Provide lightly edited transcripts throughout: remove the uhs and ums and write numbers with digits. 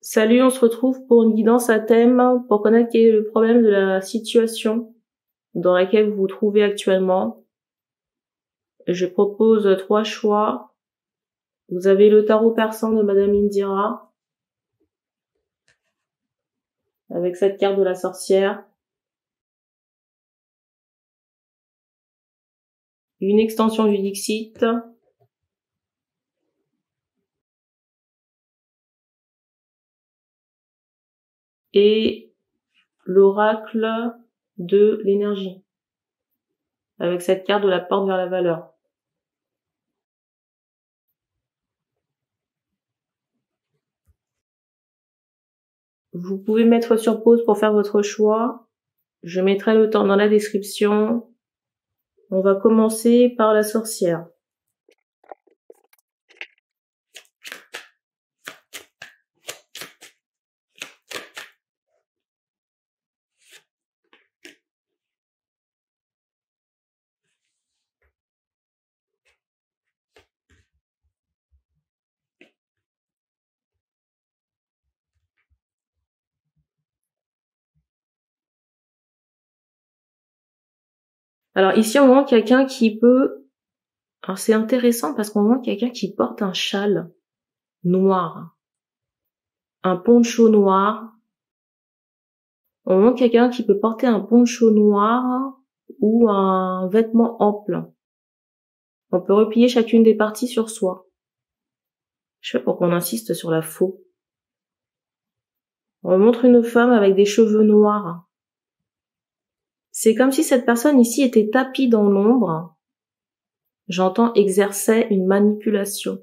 Salut, on se retrouve pour une guidance à thème pour connaître quel est le problème de la situation dans laquelle vous vous trouvez actuellement. Je propose 3 choix. Vous avez le tarot persan de Madame Indira, avec cette carte de la sorcière. Une extension du Dixit. Et l'oracle de l'énergie, avec cette carte de la porte vers la valeur. Vous pouvez mettre sur pause pour faire votre choix. Je mettrai le temps dans la description. On va commencer par la sorcière. Alors ici, on voit quelqu'un qui peut... Alors c'est intéressant parce qu'on voit quelqu'un qui porte un châle noir, un poncho noir. On voit quelqu'un qui peut porter un poncho noir ou un vêtement ample. On peut replier chacune des parties sur soi. Je sais pas pourquoi on insiste sur la faux. On montre une femme avec des cheveux noirs. C'est comme si cette personne ici était tapie dans l'ombre. J'entends exerçait une manipulation.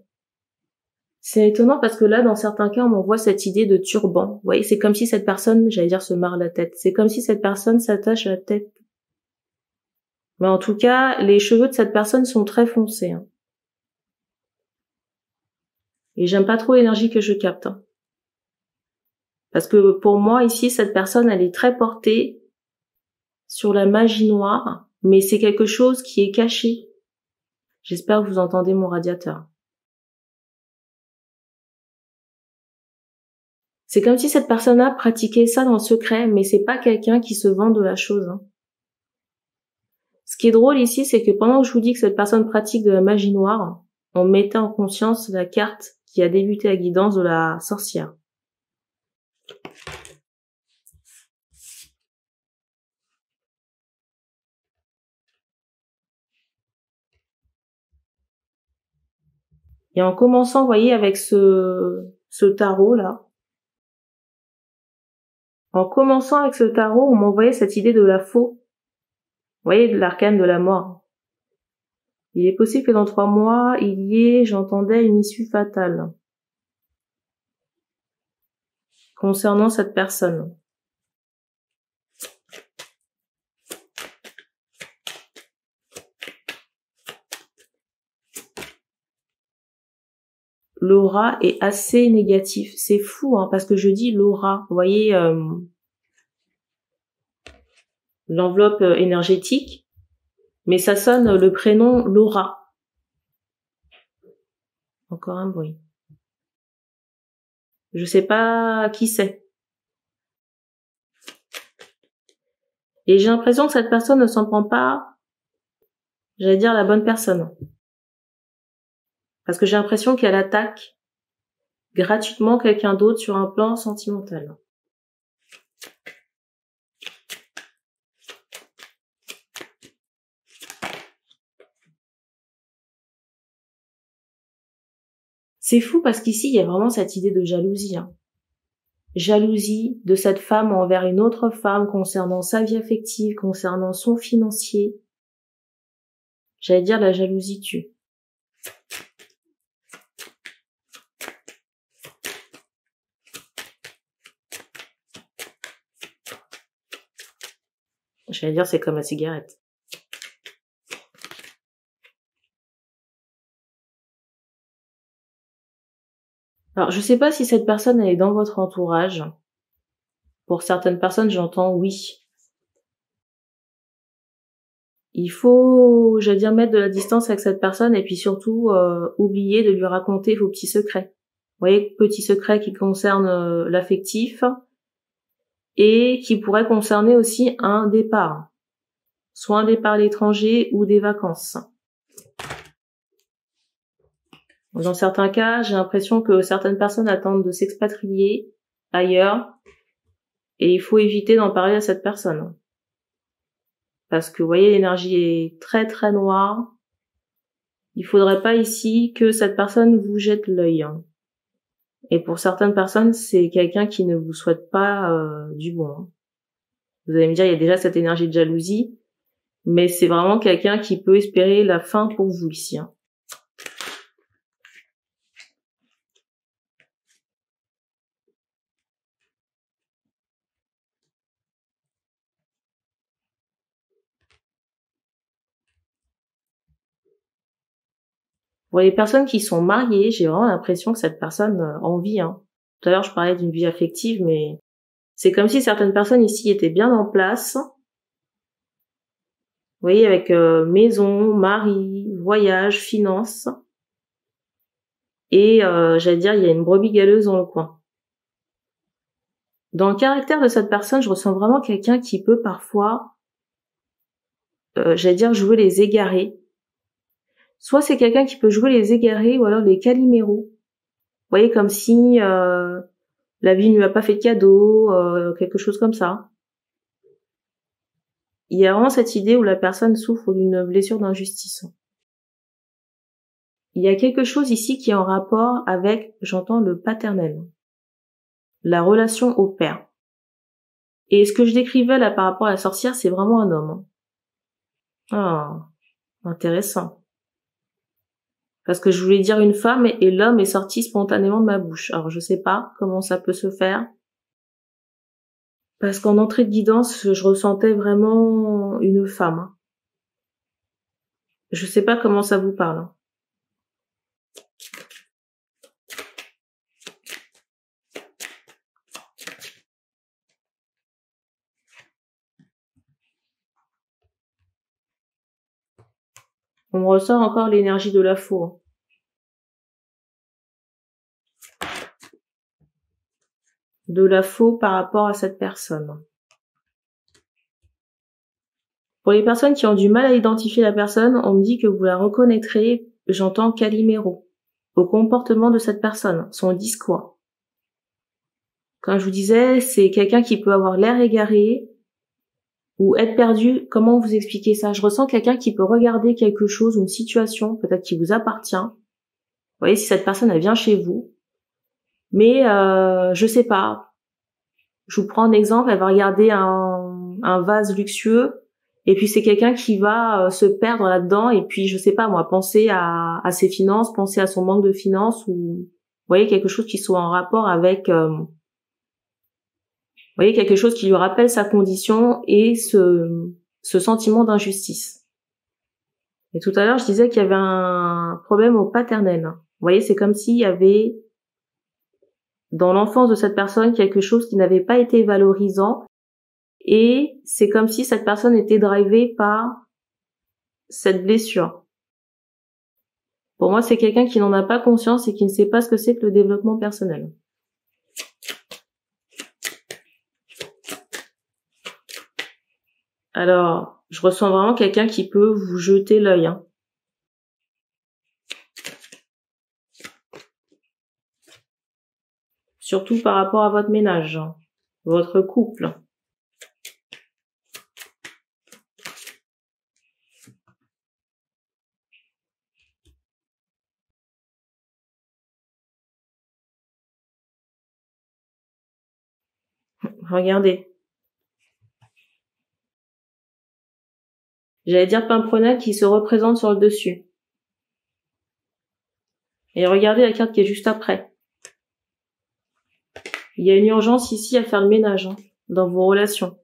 C'est étonnant parce que là, dans certains cas, on m'envoie cette idée de turban. Vous voyez, c'est comme si cette personne, j'allais dire, se marre la tête. C'est comme si cette personne s'attache la tête. Mais en tout cas, les cheveux de cette personne sont très foncés. Et j'aime pas trop l'énergie que je capte. Parce que pour moi, ici, cette personne, elle est très portée sur la magie noire, mais c'est quelque chose qui est caché. J'espère que vous entendez mon radiateur. C'est comme si cette personne-là pratiquait ça dans le secret, mais c'est pas quelqu'un qui se vend de la chose. Ce qui est drôle ici, c'est que pendant que je vous dis que cette personne pratique de la magie noire, on mettait en conscience la carte qui a débuté la guidance de la sorcière. Et en commençant, vous voyez, avec ce tarot-là, en commençant avec ce tarot, on m'envoyait cette idée de la faux. Vous voyez, de l'arcane de la mort. Il est possible que dans 3 mois, il y ait, j'entendais, une issue fatale concernant cette personne. L'aura est assez négatif. C'est fou, parce que je dis l'aura. Vous voyez, l'enveloppe énergétique, mais ça sonne le prénom Laura. Encore un bruit. Je sais pas qui c'est. Et j'ai l'impression que cette personne ne s'en prend pas, j'allais dire, la bonne personne. Parce que j'ai l'impression qu'elle attaque gratuitement quelqu'un d'autre sur un plan sentimental. C'est fou parce qu'ici, il y a vraiment cette idée de jalousie. Jalousie de cette femme envers une autre femme concernant sa vie affective, concernant son financier. J'allais dire la jalousie tue. J'allais dire c'est comme la cigarette. Alors, je sais pas si cette personne elle est dans votre entourage. Pour certaines personnes, j'entends oui. Il faut, j'allais dire, mettre de la distance avec cette personne et puis surtout oublier de lui raconter vos petits secrets. voyez, petit secret qui concerne l'affectif et qui pourrait concerner aussi un départ, soit un départ à l'étranger ou des vacances. Dans certains cas, j'ai l'impression que certaines personnes attendent de s'expatrier ailleurs et il faut éviter d'en parler à cette personne. Parce que, vous voyez, l'énergie est très très noire. Il faudrait pas ici que cette personne vous jette l'œil. Et pour certaines personnes, c'est quelqu'un qui ne vous souhaite pas du bon. Vous allez me dire, il y a déjà cette énergie de jalousie, mais c'est vraiment quelqu'un qui peut espérer la fin pour vous ici. Pour les personnes qui sont mariées, j'ai vraiment l'impression que cette personne en vit. Tout à l'heure, je parlais d'une vie affective, mais c'est comme si certaines personnes ici étaient bien en place. Vous voyez, avec maison, mari, voyage, finances. Et j'allais dire, il y a une brebis galeuse dans le coin. Dans le caractère de cette personne, je ressens vraiment quelqu'un qui peut parfois, j'allais dire, jouer les égarés. Soit c'est quelqu'un qui peut jouer les égarés ou alors les caliméros. Vous voyez, comme si la vie ne lui a pas fait de cadeau, quelque chose comme ça. Il y a vraiment cette idée où la personne souffre d'une blessure d'injustice. Il y a quelque chose ici qui est en rapport avec, j'entends, le paternel. La relation au père. Et ce que je décrivais là par rapport à la sorcière, c'est vraiment un homme. Ah, intéressant. Parce que je voulais dire une femme et l'homme est sorti spontanément de ma bouche. Alors je sais pas comment ça peut se faire. Parce qu'en entrée de guidance, je ressentais vraiment une femme. Je sais pas comment ça vous parle. On me ressort encore l'énergie de la faux. De la faux par rapport à cette personne. Pour les personnes qui ont du mal à identifier la personne, on me dit que vous la reconnaîtrez, j'entends Calimero, au comportement de cette personne, son discours. Comme je vous disais, c'est quelqu'un qui peut avoir l'air égaré ou être perdu. Comment vous expliquer ça? Je ressens quelqu'un qui peut regarder quelque chose ou une situation, peut-être qui vous appartient. Vous voyez, si cette personne, elle vient chez vous. Mais je sais pas. Je vous prends un exemple, elle va regarder un vase luxueux. Et puis c'est quelqu'un qui va se perdre là-dedans et puis je sais pas moi, penser à ses finances, penser à son manque de finances ou vous voyez quelque chose qui soit en rapport avec vous voyez quelque chose qui lui rappelle sa condition et ce sentiment d'injustice. Et tout à l'heure, je disais qu'il y avait un problème au paternel. Vous voyez, c'est comme s'il y avait dans l'enfance de cette personne quelque chose qui n'avait pas été valorisant. Et c'est comme si cette personne était drivée par cette blessure. Pour moi, c'est quelqu'un qui n'en a pas conscience et qui ne sait pas ce que c'est que le développement personnel. Alors, je ressens vraiment quelqu'un qui peut vous jeter l'œil. Surtout par rapport à votre ménage, votre couple. Regardez. J'allais dire Pimprenel qui se représente sur le dessus. Et regardez la carte qui est juste après. Il y a une urgence ici à faire le ménage dans vos relations.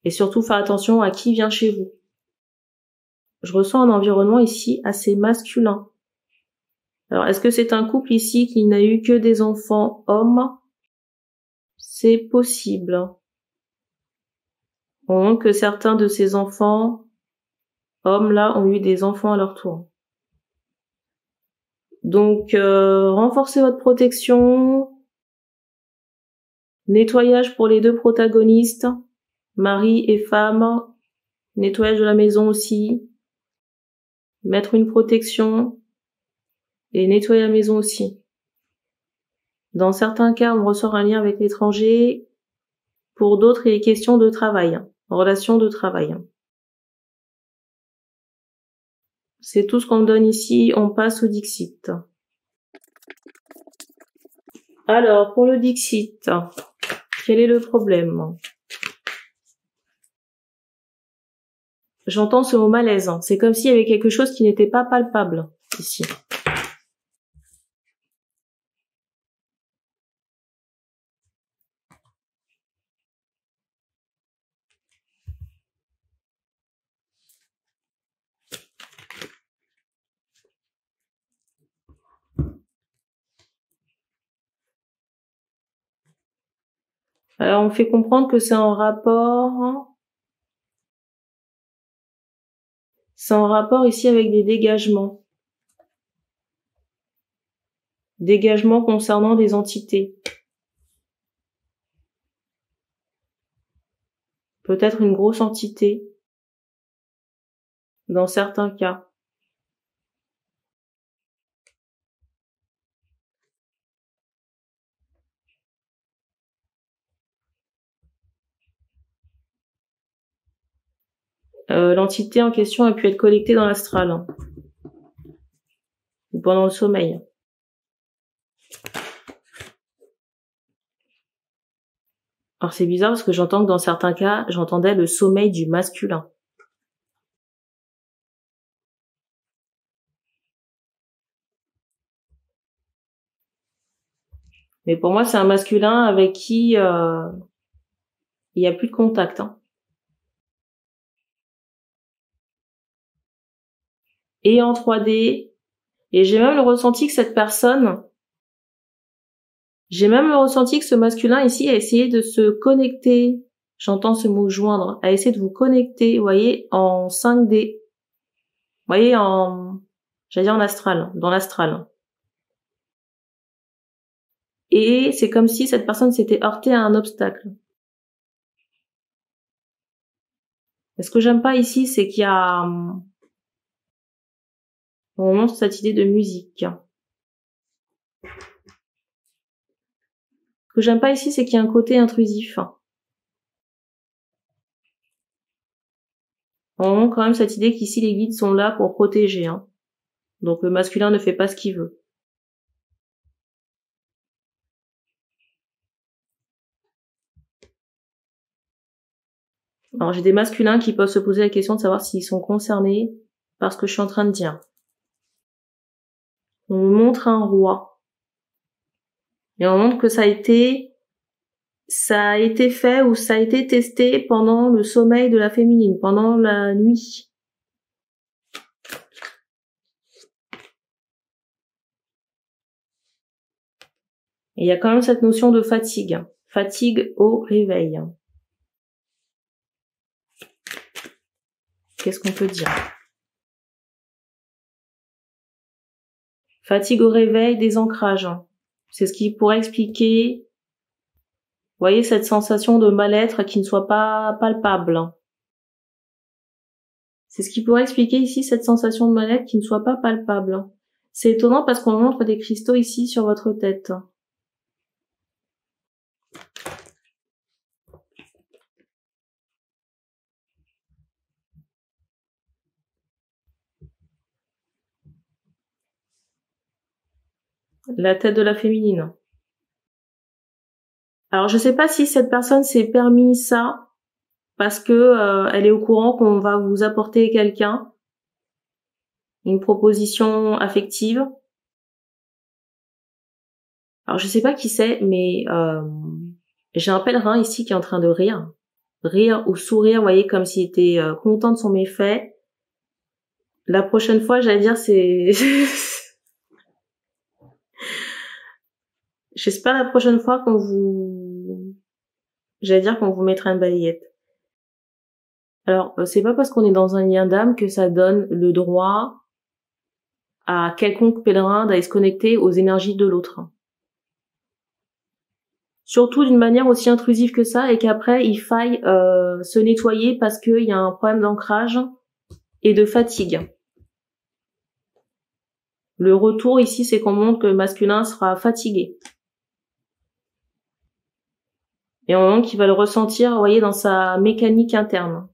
Et surtout faire attention à qui vient chez vous. Je ressens un environnement ici assez masculin. Alors, est-ce que c'est un couple ici qui n'a eu que des enfants hommes? C'est possible. Au moins que certains de ces enfants hommes là ont eu des enfants à leur tour. Donc, renforcez votre protection. Nettoyage pour les deux protagonistes, mari et femme. Nettoyage de la maison aussi. Mettre une protection. Et nettoyer la maison aussi. Dans certains cas, on ressort un lien avec l'étranger. Pour d'autres, il est question de travail, relation de travail. C'est tout ce qu'on me donne ici. On passe au Dixit. Alors, pour le Dixit, quel est le problème? J'entends ce mot malaise. C'est comme s'il y avait quelque chose qui n'était pas palpable ici. Alors, on fait comprendre que c'est en rapport ici avec des dégagements. Dégagements concernant des entités. Peut-être une grosse entité. Dans certains cas. L'entité en question a pu être collectée dans l'astral. Ou pendant le sommeil. Alors c'est bizarre parce que j'entends que dans certains cas, j'entendais le sommeil du masculin. Mais pour moi, c'est un masculin avec qui il n'y a plus de contact. Et en 3D, et j'ai même le ressenti que cette personne, j'ai même le ressenti que ce masculin ici a essayé de se connecter, j'entends ce mot joindre, a essayé de vous connecter, vous voyez, en 5D. Vous voyez, j'allais dire en astral, dans l'astral. Et c'est comme si cette personne s'était heurtée à un obstacle. Et ce que j'aime pas ici, c'est qu'il y a, on montre cette idée de musique. Ce que j'aime pas ici, c'est qu'il y a un côté intrusif. On montre quand même cette idée qu'ici les guides sont là pour protéger. Donc le masculin ne fait pas ce qu'il veut. Alors j'ai des masculins qui peuvent se poser la question de savoir s'ils sont concernés par ce que je suis en train de dire. On me montre un roi. Et on montre que ça a été fait ou ça a été testé pendant le sommeil de la féminine, pendant la nuit. Et il y a quand même cette notion de fatigue. Fatigue au réveil. Qu'est-ce qu'on peut dire? Fatigue au réveil, désancrage. C'est ce qui pourrait expliquer, vous voyez, cette sensation de mal-être qui ne soit pas palpable. C'est ce qui pourrait expliquer ici cette sensation de mal-être qui ne soit pas palpable. C'est étonnant parce qu'on montre des cristaux ici sur votre tête. La tête de la féminine. Alors je sais pas si cette personne s'est permis ça parce que elle est au courant qu'on va vous apporter quelqu'un, une proposition affective. Alors je sais pas qui c'est, mais j'ai un pèlerin ici qui est en train de rire ou sourire, vous voyez, comme s'il était content de son méfait. La prochaine fois, j'allais dire, c'est j'espère la prochaine fois qu'on vous mettra une balayette. Alors, c'est pas parce qu'on est dans un lien d'âme que ça donne le droit à quelconque pèlerin d'aller se connecter aux énergies de l'autre. Surtout d'une manière aussi intrusive que ça, et qu'après il faille se nettoyer parce qu'il y a un problème d'ancrage et de fatigue. Le retour ici, c'est qu'on montre que le masculin sera fatigué. Et on montre qu'il va le ressentir, vous voyez, dans sa mécanique interne.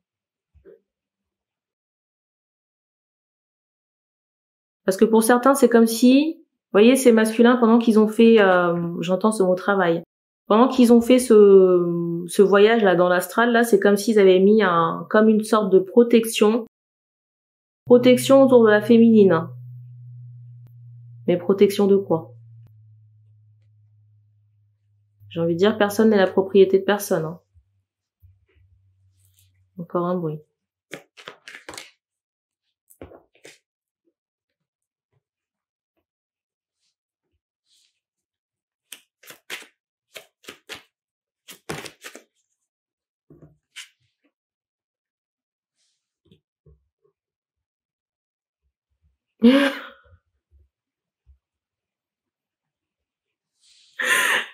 Parce que pour certains, c'est comme si, vous voyez, ces masculins, pendant qu'ils ont fait, j'entends ce mot travail, pendant qu'ils ont fait ce voyage là dans l'astral, là, c'est comme s'ils avaient mis comme une sorte de protection autour de la féminine. Mais protection de quoi? J'ai envie de dire, personne n'est la propriété de personne. Hein. Encore un bruit.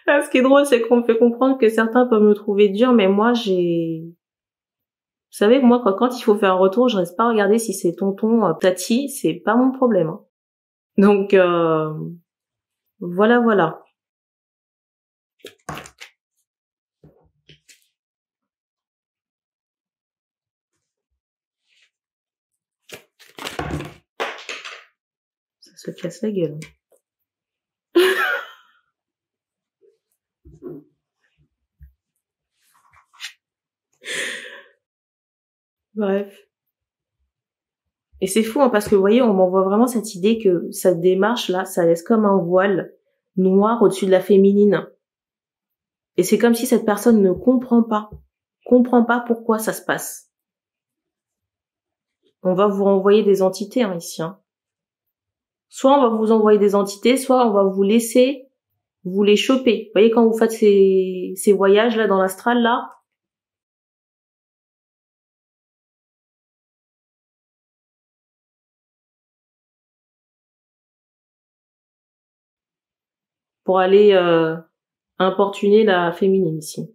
Là, ce qui est drôle, c'est qu'on me fait comprendre que certains peuvent me trouver dur, mais moi, vous savez que moi, quand il faut faire un retour, je reste pas à regarder si c'est tonton, tati, c'est pas mon problème. Hein. Donc, voilà. Ça se casse la gueule. Bref. Et c'est fou, hein, parce que vous voyez, on m'envoie vraiment cette idée que cette démarche-là, ça laisse comme un voile noir au-dessus de la féminine. Et c'est comme si cette personne ne comprend pas pourquoi ça se passe. On va vous renvoyer des entités, hein, ici. Hein. Soit on va vous envoyer des entités, soit on va vous laisser vous les choper. Vous voyez, quand vous faites ces voyages là dans l'astral là, pour aller importuner la féminine ici.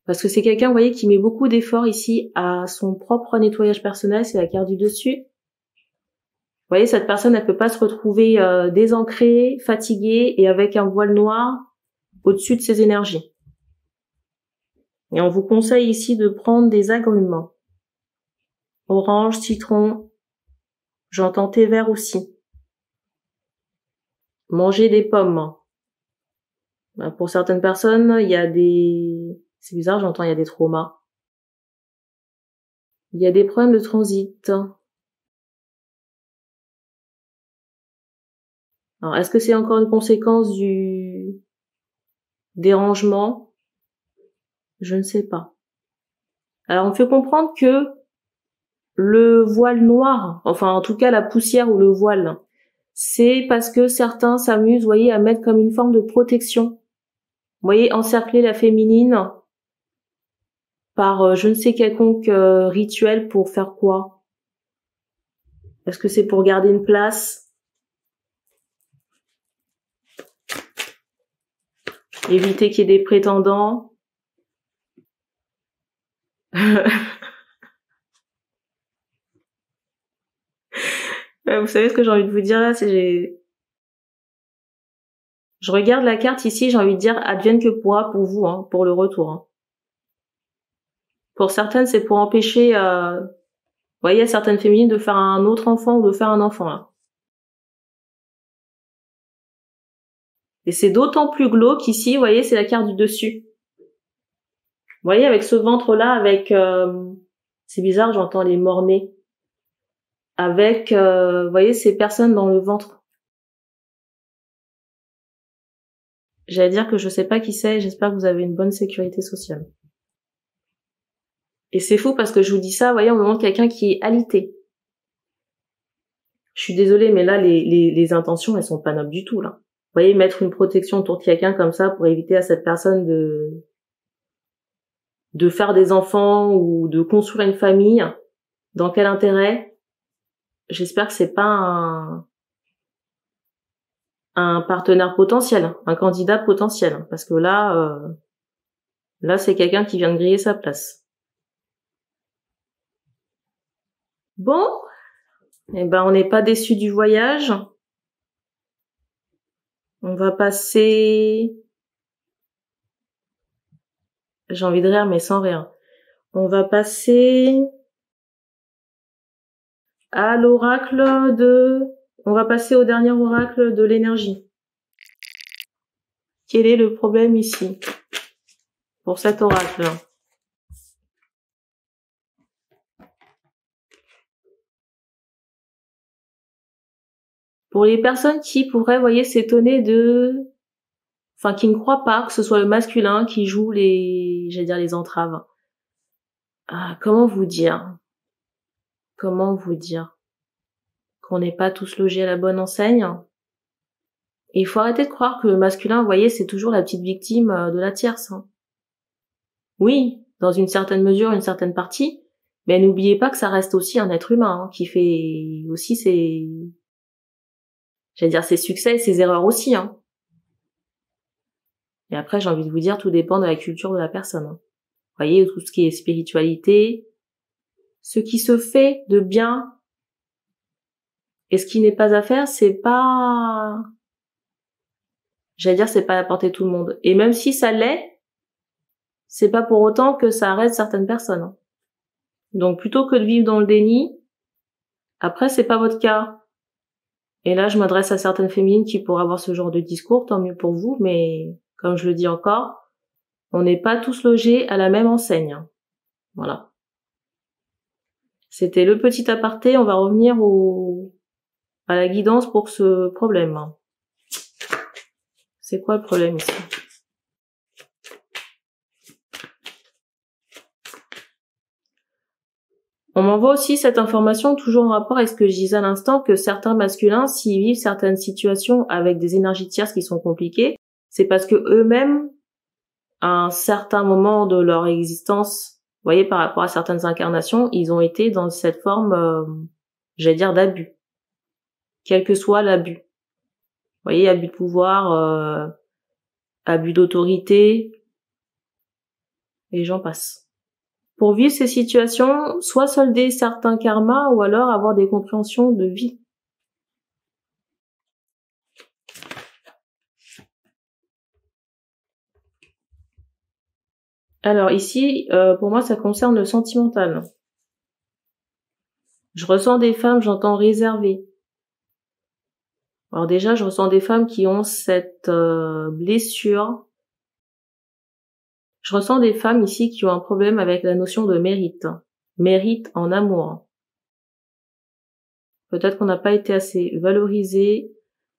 Parce que c'est quelqu'un, vous voyez, qui met beaucoup d'efforts ici à son propre nettoyage personnel, c'est la carte du dessus. Vous voyez, cette personne, elle peut pas se retrouver désancrée, fatiguée et avec un voile noir au-dessus de ses énergies. Et on vous conseille ici de prendre des agrumes. Orange, citron, j'entends thé vert aussi. Manger des pommes. Pour certaines personnes, il y a c'est bizarre, j'entends il y a des traumas. Il y a des problèmes de transit. Alors, est-ce que c'est encore une conséquence du dérangement? Je ne sais pas. Alors, on fait comprendre que le voile noir, enfin, en tout cas, la poussière ou le voile, c'est parce que certains s'amusent, vous voyez, à mettre comme une forme de protection. Vous voyez, encercler la féminine par je ne sais quelconque rituel pour faire quoi? Est-ce que c'est pour garder une place? Éviter qu'il y ait des prétendants? Vous savez ce que j'ai envie de vous dire là, je regarde la carte ici, j'ai envie de dire advienne que pourra pour vous, hein, pour le retour. Hein. Pour certaines, c'est pour empêcher, vous voyez, certaines féminines de faire un autre enfant ou de faire un enfant là. Et c'est d'autant plus glauque ici, vous voyez, c'est la carte du dessus. Vous voyez, avec ce ventre-là, avec, c'est bizarre, j'entends les morts-nés. Avec, vous voyez, ces personnes dans le ventre. J'allais dire que je sais pas qui c'est, j'espère que vous avez une bonne sécurité sociale. Et c'est fou parce que je vous dis ça, vous voyez, on me montre quelqu'un qui est alité. Je suis désolée, mais là, les intentions, elles sont pas nobles du tout, là. voyez, mettre une protection autour de quelqu'un comme ça pour éviter à cette personne de faire des enfants ou de construire une famille. Dans quel intérêt? J'espère que c'est pas un partenaire potentiel, un candidat potentiel, parce que là c'est quelqu'un qui vient de griller sa place. Bon, eh ben on n'est pas déçu du voyage. On va passer, j'ai envie de rire mais sans rire. On va passer à on va passer au dernier oracle de l'énergie. Quel est le problème ici pour cet oracle? Pour les personnes qui pourraient, voyez, s'étonner qui ne croient pas que ce soit le masculin qui joue les entraves. Ah, comment vous dire qu'on n'est pas tous logés à la bonne enseigne? Et il faut arrêter de croire que le masculin, vous voyez, c'est toujours la petite victime de la tierce. Oui, dans une certaine mesure, une certaine partie, mais n'oubliez pas que ça reste aussi un être humain qui fait aussi ses succès et ses erreurs aussi. Et après, j'ai envie de vous dire, tout dépend de la culture de la personne. Vous voyez, tout ce qui est spiritualité, ce qui se fait de bien et ce qui n'est pas à faire, c'est pas à portée de tout le monde. Et même si ça l'est, c'est pas pour autant que ça arrête certaines personnes. Donc plutôt que de vivre dans le déni, après c'est pas votre cas. Et là je m'adresse à certaines féminines qui pourraient avoir ce genre de discours, tant mieux pour vous, mais comme je le dis encore, on n'est pas tous logés à la même enseigne. Voilà. C'était le petit aparté, on va revenir à la guidance pour ce problème. C'est quoi le problème ici? On m'envoie aussi cette information, toujours en rapport avec ce que je disais à l'instant, que certains masculins, s'ils vivent certaines situations avec des énergies tierces qui sont compliquées, c'est parce que eux-mêmes, à un certain moment de leur existence, vous voyez, par rapport à certaines incarnations, ils ont été dans cette forme, d'abus. Quel que soit l'abus. Vous voyez, abus de pouvoir, abus d'autorité, et j'en passe. Pour vivre ces situations, soit solder certains karmas ou alors avoir des compréhensions de vie. Alors ici, pour moi, ça concerne le sentimental. Je ressens des femmes, j'entends réservées. Alors déjà, je ressens des femmes qui ont cette blessure. Je ressens des femmes ici qui ont un problème avec la notion de mérite. Mérite en amour. Peut-être qu'on n'a pas été assez valorisé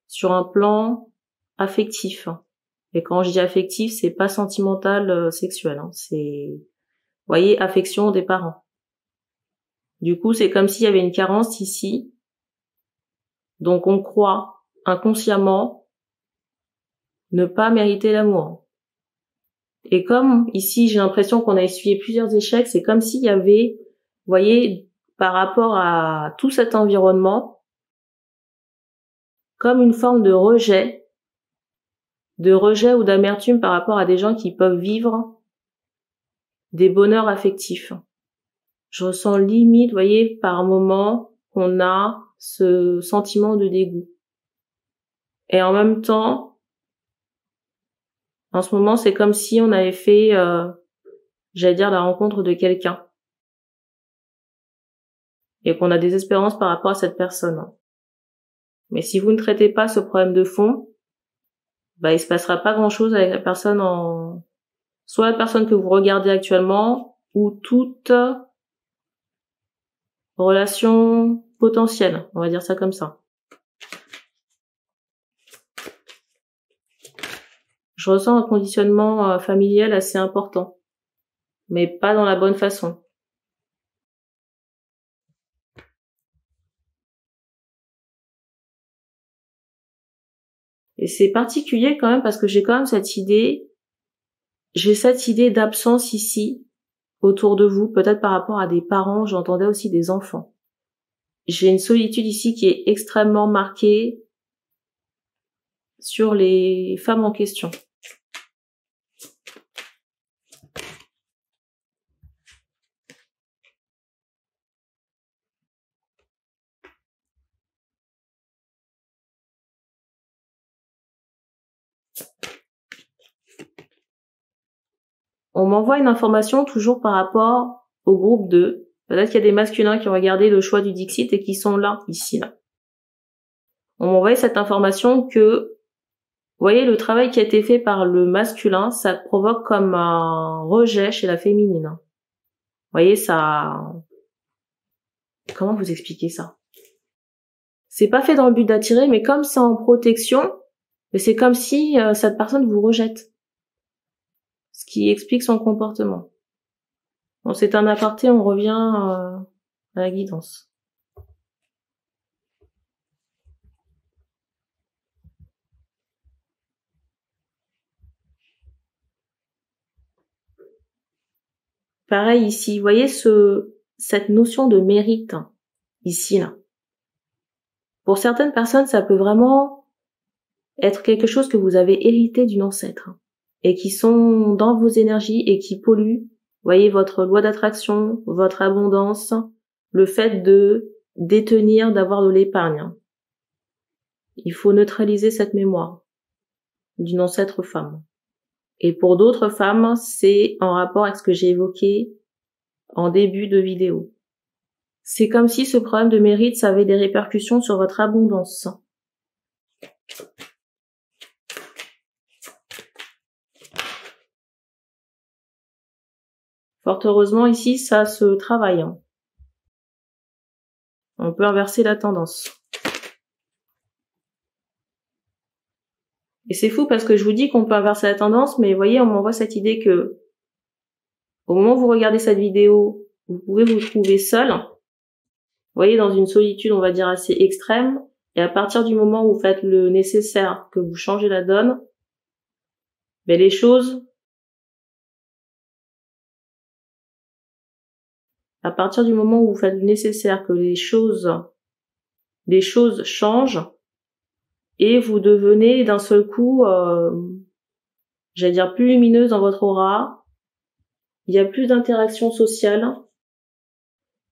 sur un plan affectif. Et quand je dis affectif, c'est pas sentimental, sexuel. C'est, vous voyez, affection des parents. Du coup, c'est comme s'il y avait une carence ici. Donc on croit inconsciemment ne pas mériter l'amour. Et comme ici, j'ai l'impression qu'on a essuyé plusieurs échecs, c'est comme s'il y avait, vous voyez, par rapport à tout cet environnement, comme une forme de rejet ou d'amertume par rapport à des gens qui peuvent vivre des bonheurs affectifs. Je ressens limite, vous voyez, par moment, qu'on a ce sentiment de dégoût. Et en même temps, en ce moment, c'est comme si on avait fait, la rencontre de quelqu'un. Et qu'on a des espérances par rapport à cette personne. Mais si vous ne traitez pas ce problème de fond, il se passera pas grand chose avec la personne soit la personne que vous regardez actuellement, ou toute relation potentielle. On va dire ça comme ça. Je ressens un conditionnement familial assez important. Mais pas dans la bonne façon. Et c'est particulier quand même parce que j'ai quand même j'ai cette idée d'absence ici, autour de vous, peut-être par rapport à des parents, j'entendais aussi des enfants. J'ai une solitude ici qui est extrêmement marquée sur les femmes en question. On m'envoie une information toujours par rapport au groupe 2. Peut-être qu'il y a des masculins qui ont regardé le choix du Dixit et qui sont là, ici, là. On m'envoie cette information que, vous voyez, le travail qui a été fait par le masculin, ça provoque comme un rejet chez la féminine. Vous voyez, ça... Comment vous expliquer ça? C'est pas fait dans le but d'attirer, mais comme c'est en protection, c'est comme si cette personne vous rejette. Ce qui explique son comportement. Bon, c'est un aparté, on revient à la guidance. Pareil ici, vous voyez cette notion de mérite, ici, là. Pour certaines personnes, ça peut vraiment être quelque chose que vous avez hérité d'une ancêtre, et qui sont dans vos énergies et qui polluent, vous voyez, votre loi d'attraction, votre abondance, le fait de détenir, d'avoir de l'épargne. Il faut neutraliser cette mémoire d'une ancêtre femme. Et pour d'autres femmes, c'est en rapport avec ce que j'ai évoqué en début de vidéo. C'est comme si ce problème de mérite, ça avait des répercussions sur votre abondance. Fort heureusement, ici, ça se travaille. On peut inverser la tendance. Et c'est fou parce que je vous dis qu'on peut inverser la tendance, mais vous voyez, on m'envoie cette idée que au moment où vous regardez cette vidéo, vous pouvez vous trouver seul, vous voyez, dans une solitude, on va dire, assez extrême, et à partir du moment où vous faites le nécessaire, que vous changez la donne, ben les choses, à partir du moment où vous faites le nécessaire, que les choses changent, et vous devenez d'un seul coup, j'allais dire, plus lumineuse dans votre aura, il y a plus d'interaction sociale.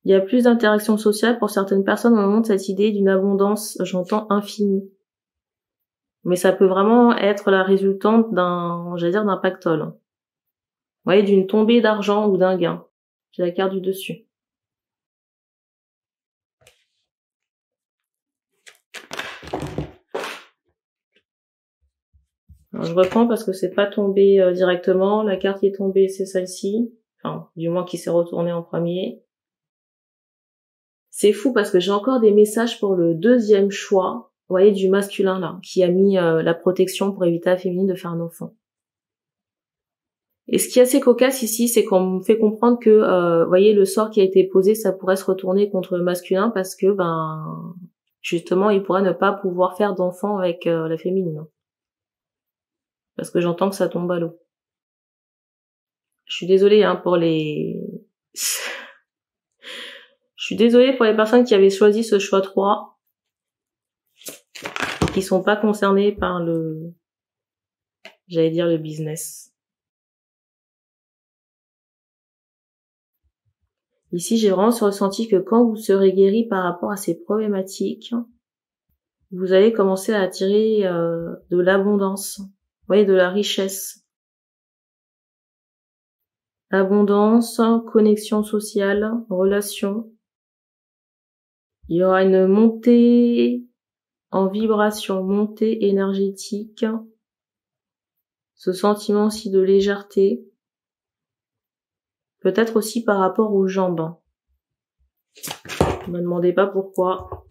Il y a plus d'interaction sociale pour certaines personnes. On montre cette idée d'une abondance, j'entends, infinie. Mais ça peut vraiment être la résultante d'un pactole. Vous voyez, d'une tombée d'argent ou d'un gain. J'ai la carte du dessus. Alors, je reprends parce que c'est pas tombé directement. La carte qui est tombée, c'est celle-ci. Enfin, du moins qui s'est retournée en premier. C'est fou parce que j'ai encore des messages pour le deuxième choix, vous voyez, du masculin là, qui a mis la protection pour éviter à la féminine de faire un enfant. Et ce qui est assez cocasse ici, c'est qu'on me fait comprendre que, vous voyez, le sort qui a été posé, ça pourrait se retourner contre le masculin parce que, justement, il pourrait ne pas pouvoir faire d'enfant avec la féminine. Parce que j'entends que ça tombe à l'eau. Je suis désolée pour les... Je suis désolée pour les personnes qui avaient choisi ce choix 3, qui sont pas concernées par le business. Ici, j'ai vraiment ce ressenti que quand vous serez guéri par rapport à ces problématiques, vous allez commencer à attirer de l'abondance, vous voyez, de la richesse. Abondance, connexion sociale, relation. Il y aura une montée en vibration, montée énergétique. Ce sentiment aussi de légèreté. Peut-être aussi par rapport aux jambes. Ne me demandez pas pourquoi.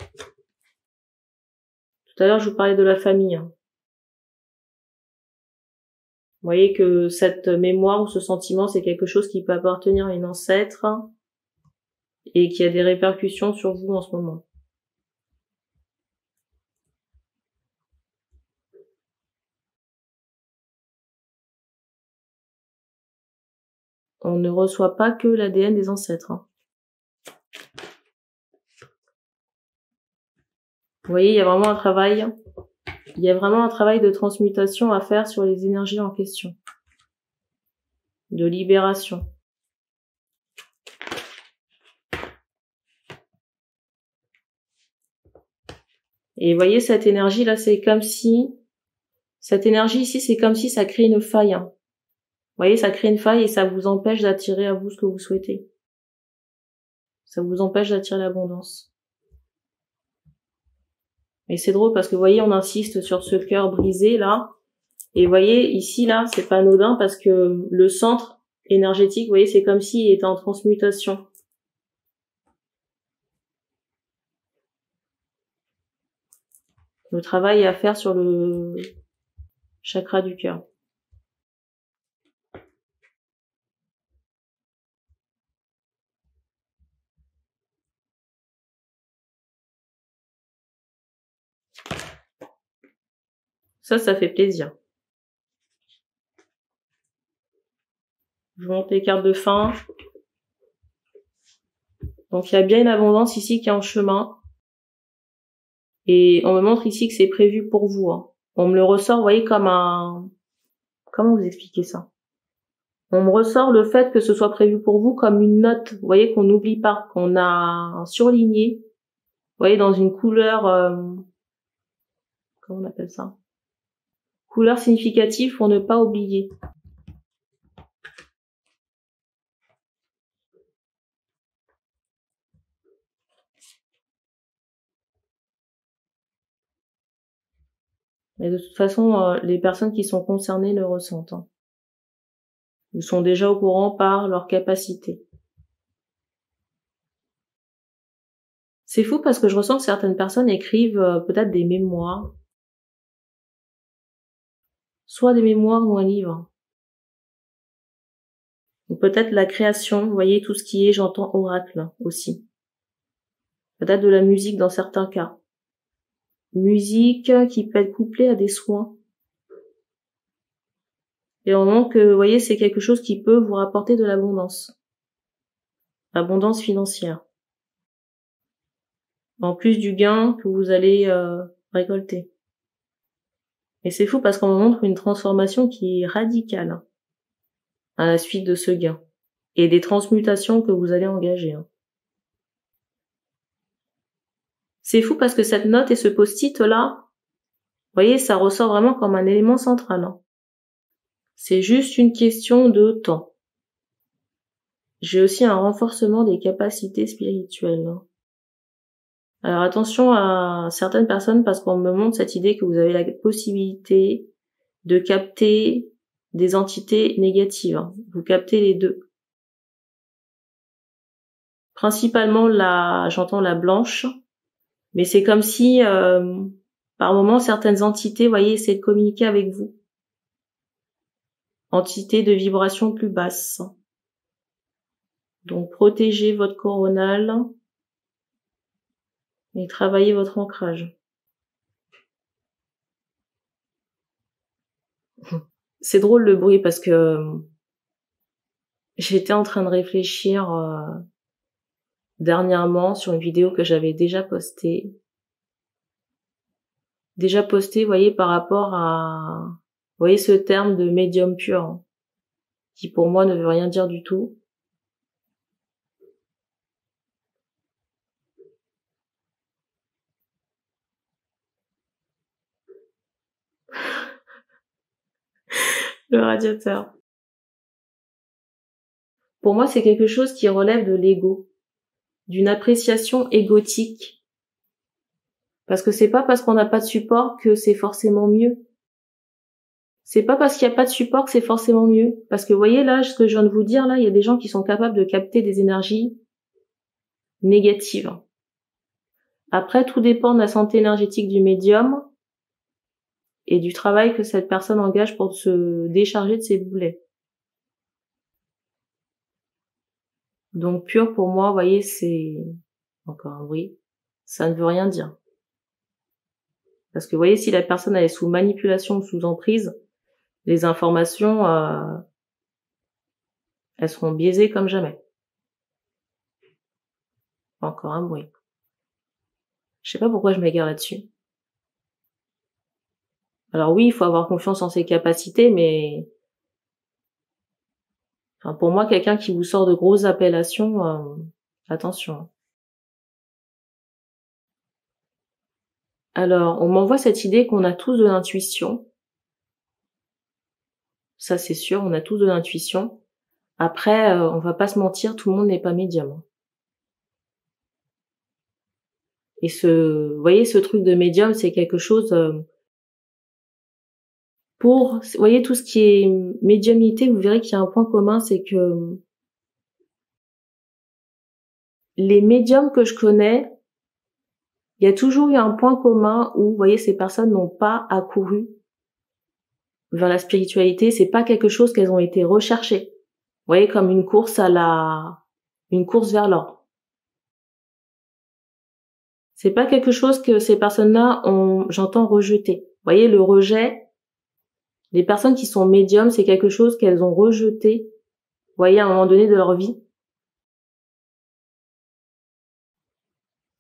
Tout à l'heure, je vous parlais de la famille. Vous voyez que cette mémoire ou ce sentiment, c'est quelque chose qui peut appartenir à une ancêtre et qui a des répercussions sur vous en ce moment. On ne reçoit pas que l'ADN des ancêtres. Hein. Vous voyez, il y a vraiment un travail. Il y a vraiment un travail de transmutation à faire sur les énergies en question. De libération. Et vous voyez, cette énergie-là, c'est comme si... Cette énergie ici, c'est comme si ça crée une faille. Hein. Vous voyez, ça crée une faille et ça vous empêche d'attirer à vous ce que vous souhaitez. Ça vous empêche d'attirer l'abondance. Et c'est drôle parce que vous voyez, on insiste sur ce cœur brisé, là. Et vous voyez, ici, là, c'est pas anodin parce que le centre énergétique, vous voyez, c'est comme s'il était en transmutation. Le travail à faire sur le chakra du cœur. Ça fait plaisir. Je vous montre les cartes de fin. Donc il y a bien une abondance ici qui est en chemin. Et on me montre ici que c'est prévu pour vous. Hein. On me le ressort, vous voyez, comme un... Comment vous expliquer ça? On me ressort le fait que ce soit prévu pour vous comme une note, vous voyez, qu'on n'oublie pas, qu'on a surligné, vous voyez, dans une couleur... comment on appelle ça? Couleur significative pour ne pas oublier. Mais de toute façon, les personnes qui sont concernées le ressentent. Hein. Ils sont déjà au courant par leur capacité. C'est fou parce que je ressens que certaines personnes écrivent peut-être des mémoires. Soit des mémoires ou un livre. Ou peut-être la création, vous voyez, tout ce qui est, j'entends oracle aussi. Peut-être de la musique dans certains cas. Musique qui peut être couplée à des soins. Et au moment que, vous voyez, c'est quelque chose qui peut vous rapporter de l'abondance. L'abondance financière. En plus du gain que vous allez récolter. Et c'est fou parce qu'on me montre une transformation qui est radicale à la suite de ce gain. Et des transmutations que vous allez engager. C'est fou parce que cette note et ce post-it là, vous voyez, ça ressort vraiment comme un élément central. Hein. C'est juste une question de temps. J'ai aussi un renforcement des capacités spirituelles. Hein. Alors attention à certaines personnes parce qu'on me montre cette idée que vous avez la possibilité de capter des entités négatives. Hein. Vous captez les deux. Principalement j'entends la blanche, mais c'est comme si par moment certaines entités, vous voyez, essaient de communiquer avec vous. Entités de vibration plus basse. Donc protégez votre coronal et travaillez votre ancrage. C'est drôle le bruit parce que j'étais en train de réfléchir dernièrement sur une vidéo que j'avais déjà postée. Vous voyez, par rapport à, vous voyez, ce terme de médium pur, hein, qui pour moi ne veut rien dire du tout. Le radiateur. Pour moi, c'est quelque chose qui relève de l'ego, d'une appréciation égotique. Parce que c'est pas parce qu'on n'a pas de support que c'est forcément mieux. C'est pas parce qu'il n'y a pas de support que c'est forcément mieux. Parce que vous voyez là, ce que je viens de vous dire là, il y a des gens qui sont capables de capter des énergies négatives. Après, tout dépend de la santé énergétique du médium et du travail que cette personne engage pour se décharger de ses boulets. Donc pur pour moi, vous voyez, c'est encore un bruit. Ça ne veut rien dire. Parce que vous voyez, si la personne elle est sous manipulation ou sous emprise, les informations, elles seront biaisées comme jamais. Encore un bruit. Je sais pas pourquoi je m'égare là-dessus. Alors oui, il faut avoir confiance en ses capacités, mais enfin, pour moi, quelqu'un qui vous sort de grosses appellations, attention. Alors, on m'envoie cette idée qu'on a tous de l'intuition. Ça, c'est sûr, on a tous de l'intuition. Après, on va pas se mentir, tout le monde n'est pas médium. Et vous voyez, ce truc de médium, c'est quelque chose vous voyez, tout ce qui est médiumnité, vous verrez qu'il y a un point commun, c'est que les médiums que je connais, il y a toujours eu un point commun où, vous voyez, ces personnes n'ont pas accouru vers la spiritualité, c'est pas quelque chose qu'elles ont été recherchées. Vous voyez, comme une course vers l'or. C'est pas quelque chose que ces personnes-là j'entends rejeter. Vous voyez, le rejet, les personnes qui sont médiums, c'est quelque chose qu'elles ont rejeté, vous voyez, à un moment donné de leur vie.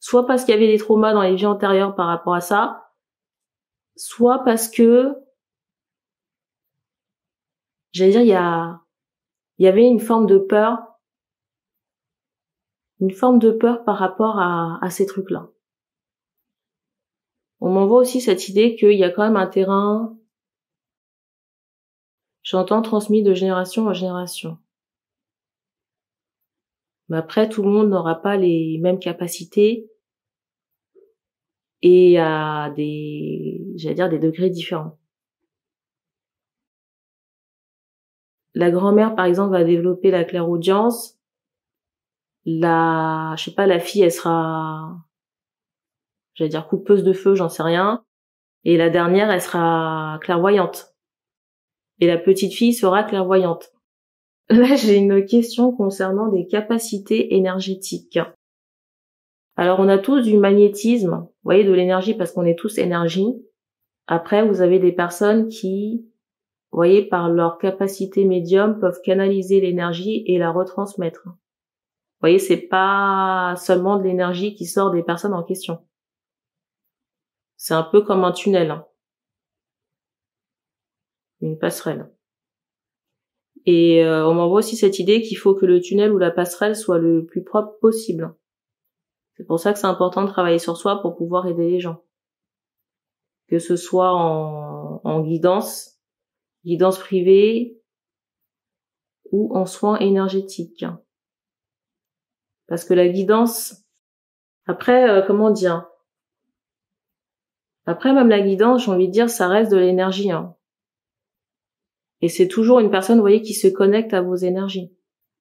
Soit parce qu'il y avait des traumas dans les vies antérieures par rapport à ça, soit parce que, j'allais dire, il y avait une forme de peur par rapport à ces trucs-là. On m'envoie aussi cette idée qu'il y a quand même un terrain, j'entends, transmis de génération en génération. Mais après, tout le monde n'aura pas les mêmes capacités et à des degrés différents. La grand-mère, par exemple, va développer la clairaudience. La fille, elle sera, coupeuse de feu, j'en sais rien. Et la dernière, elle sera clairvoyante. Et la petite fille sera clairvoyante. Là, j'ai une question concernant des capacités énergétiques. Alors, on a tous du magnétisme, vous voyez, de l'énergie, parce qu'on est tous énergie. Après, vous avez des personnes qui, vous voyez, par leur capacité médium, peuvent canaliser l'énergie et la retransmettre. Vous voyez, c'est pas seulement de l'énergie qui sort des personnes en question. C'est un peu comme un tunnel. Une passerelle. Et on m'envoie aussi cette idée qu'il faut que le tunnel ou la passerelle soit le plus propre possible. C'est pour ça que c'est important de travailler sur soi pour pouvoir aider les gens. Que ce soit en guidance privée ou en soins énergétiques. Parce que la guidance, après, comment dire, après même la guidance, j'ai envie de dire, ça reste de l'énergie. Et c'est toujours une personne, vous voyez, qui se connecte à vos énergies.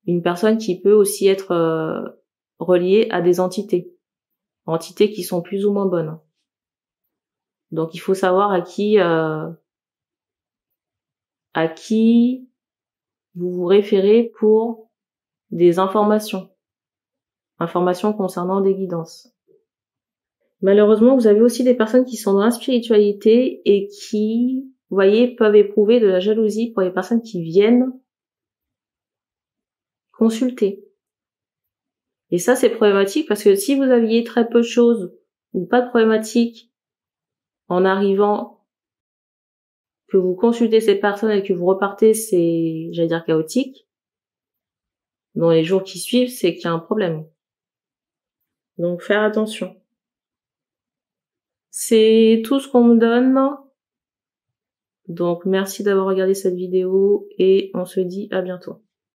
Une personne qui peut aussi être reliée à des entités qui sont plus ou moins bonnes. Donc il faut savoir à qui vous vous référez pour des informations concernant des guidances. Malheureusement, vous avez aussi des personnes qui sont dans la spiritualité et qui, vous voyez, peuvent éprouver de la jalousie pour les personnes qui viennent consulter. Et ça, c'est problématique parce que si vous aviez très peu de choses ou pas de problématique en arrivant, que vous consultez ces personnes et que vous repartez, c'est, chaotique. Dans les jours qui suivent, c'est qu'il y a un problème. Donc, faire attention. C'est tout ce qu'on me donne. Donc, merci d'avoir regardé cette vidéo et on se dit à bientôt.